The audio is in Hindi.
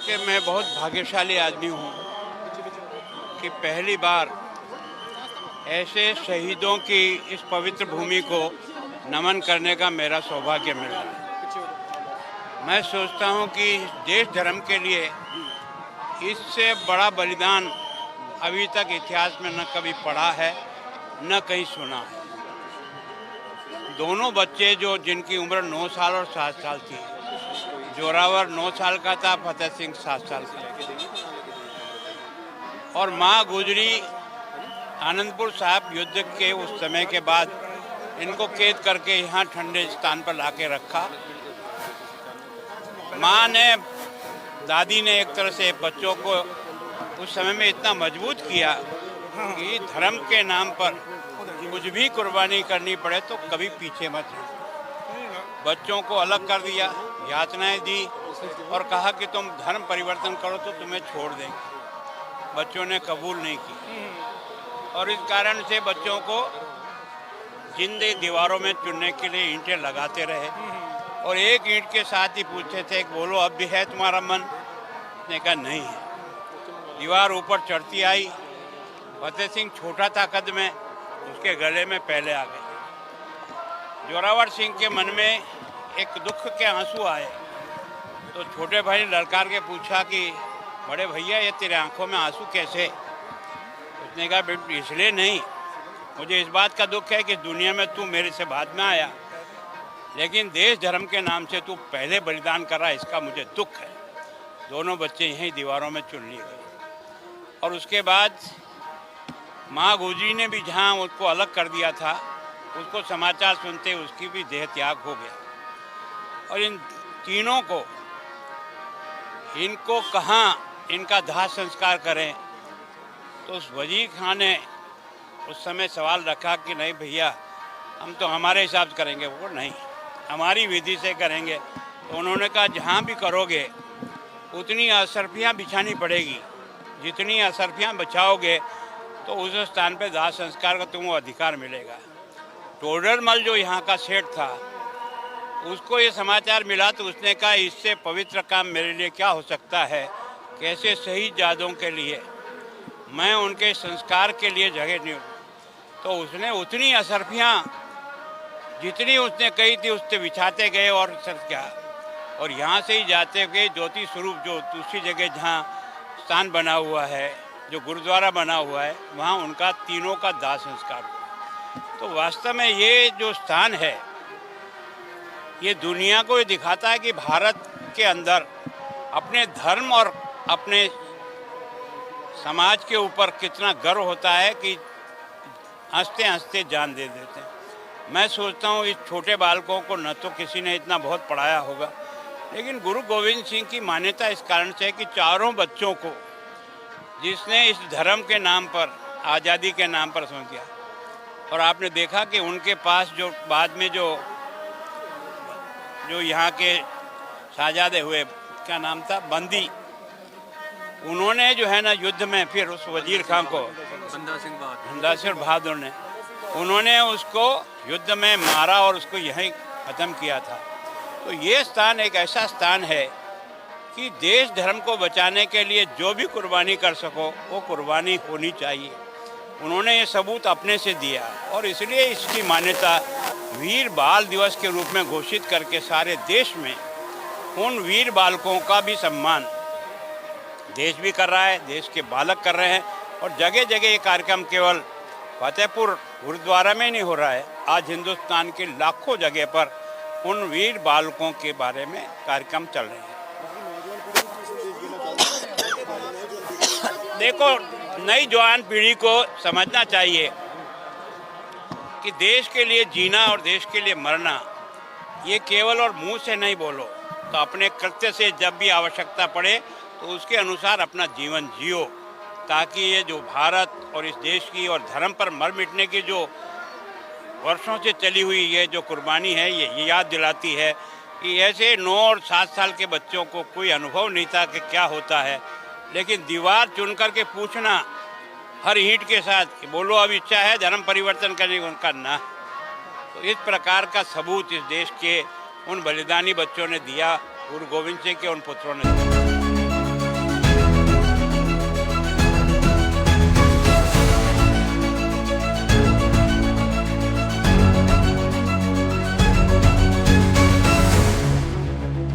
कि मैं बहुत भाग्यशाली आदमी हूँ कि पहली बार ऐसे शहीदों की इस पवित्र भूमि को नमन करने का मेरा सौभाग्य मिल रहा है। मैं सोचता हूँ कि देश धर्म के लिए इससे बड़ा बलिदान अभी तक इतिहास में न कभी पढ़ा है न कहीं सुना है। दोनों बच्चे जिनकी उम्र 9 साल और 7 साल थी, जोरावर 9 साल का था, फतेह सिंह 7 साल का, और माँ गुजरी आनंदपुर साहब युद्ध के उस समय के बाद इनको कैद करके यहाँ ठंडे स्थान पर लाके रखा। माँ ने, दादी ने एक तरह से बच्चों को उस समय में इतना मजबूत किया कि धर्म के नाम पर कुछ भी कुर्बानी करनी पड़े तो कभी पीछे मत हटो। बच्चों को अलग कर दिया, यातनाएं दी और कहा कि तुम धर्म परिवर्तन करो तो तुम्हें छोड़ देंगे। बच्चों ने कबूल नहीं की और इस कारण से बच्चों को जिंदे दीवारों में चुनने के लिए ईंटें लगाते रहे और एक ईंट के साथ ही पूछते थे कि बोलो अब भी है तुम्हारा मन? ने कहा नहीं है। दीवार ऊपर चढ़ती आई। फतेह सिंह छोटा था कद में, उसके गले में पहले आ गए। जोरावर सिंह के मन में एक दुख के आंसू आए तो छोटे भाई ने ललकार के पूछा कि बड़े भैया ये तेरे आंखों में आंसू कैसे? उसने कहा बेटा इसलिए नहीं, मुझे इस बात का दुख है कि दुनिया में तू मेरे से बाद में आया, लेकिन देश धर्म के नाम से तू पहले बलिदान कर रहा, इसका मुझे दुख है। दोनों बच्चे यहीं दीवारों में चुन लिए गए और उसके बाद माँ गुजरी ने भी जहाँ उसको अलग कर दिया था, उसको समाचार सुनते उसकी भी देह त्याग हो गया। और इन तीनों को, इनको कहाँ इनका दाह संस्कार करें, तो उस वजीर खान ने उस समय सवाल रखा कि नहीं भैया हम तो हमारे हिसाब से करेंगे। वो नहीं, हमारी विधि से करेंगे। तो उन्होंने कहा जहाँ भी करोगे उतनी असरफियाँ बिछानी पड़ेगी, जितनी असरफियाँ बचाओगे तो उस स्थान पे दाह संस्कार का तुमको अधिकार मिलेगा। टोडरमल जो यहाँ का सेठ था, उसको ये समाचार मिला तो उसने कहा इससे पवित्र काम मेरे लिए क्या हो सकता है। कैसे शहीदजादों के लिए मैं उनके संस्कार के लिए जगह नहीं। तो उसने उतनी असरफियाँ जितनी उसने कही थी उससे बिछाते गए और सर क्या, और यहाँ से ही जाते गए ज्योति स्वरूप जो दूसरी जगह जहाँ स्थान बना हुआ है, जो गुरुद्वारा बना हुआ है, वहाँ उनका तीनों का दाह संस्कार हुआ। तो वास्तव में ये जो स्थान है ये दुनिया को ये दिखाता है कि भारत के अंदर अपने धर्म और अपने समाज के ऊपर कितना गर्व होता है कि हंसते हंसते जान दे देते हैं। मैं सोचता हूँ इस छोटे बालकों को न तो किसी ने इतना बहुत पढ़ाया होगा, लेकिन गुरु गोविंद सिंह की मान्यता इस कारण से है कि चारों बच्चों को जिसने इस धर्म के नाम पर, आज़ादी के नाम पर समझ दिया। और आपने देखा कि उनके पास जो बाद में जो यहाँ के शहजादे हुए, क्या नाम था, बंदी, उन्होंने जो है ना युद्ध में फिर उस वजीर खान को, बंदा सिंह बहादुर ने, उन्होंने उसको युद्ध में मारा और उसको यहीं ख़त्म किया था। तो ये स्थान एक ऐसा स्थान है कि देश धर्म को बचाने के लिए जो भी कुर्बानी कर सको वो कुर्बानी होनी चाहिए। उन्होंने ये सबूत अपने से दिया और इसलिए इसकी मान्यता वीर बाल दिवस के रूप में घोषित करके सारे देश में उन वीर बालकों का भी सम्मान देश भी कर रहा है, देश के बालक कर रहे हैं। और जगह जगह ये कार्यक्रम केवल फतेहपुर गुरुद्वारा में नहीं हो रहा है, आज हिंदुस्तान के लाखों जगह पर उन वीर बालकों के बारे में कार्यक्रम चल रहे हैं। देखो, नई जवान पीढ़ी को समझना चाहिए कि देश के लिए जीना और देश के लिए मरना ये केवल और मुंह से नहीं बोलो, तो अपने कृत्य से जब भी आवश्यकता पड़े तो उसके अनुसार अपना जीवन जियो, ताकि ये जो भारत और इस देश की और धर्म पर मर मिटने की जो वर्षों से चली हुई ये जो कुर्बानी है, ये याद दिलाती है कि ऐसे 9 और 7 साल के बच्चों को कोई अनुभव नहीं था कि क्या होता है, लेकिन दीवार चुन करके पूछना हर ईंट के साथ कि बोलो अब इच्छा है धर्म परिवर्तन करने को, उनका ना। तो इस प्रकार का सबूत इस देश के उन बलिदानी बच्चों ने दिया, गुरु गोविंद सिंह के उन पुत्रों ने दिया।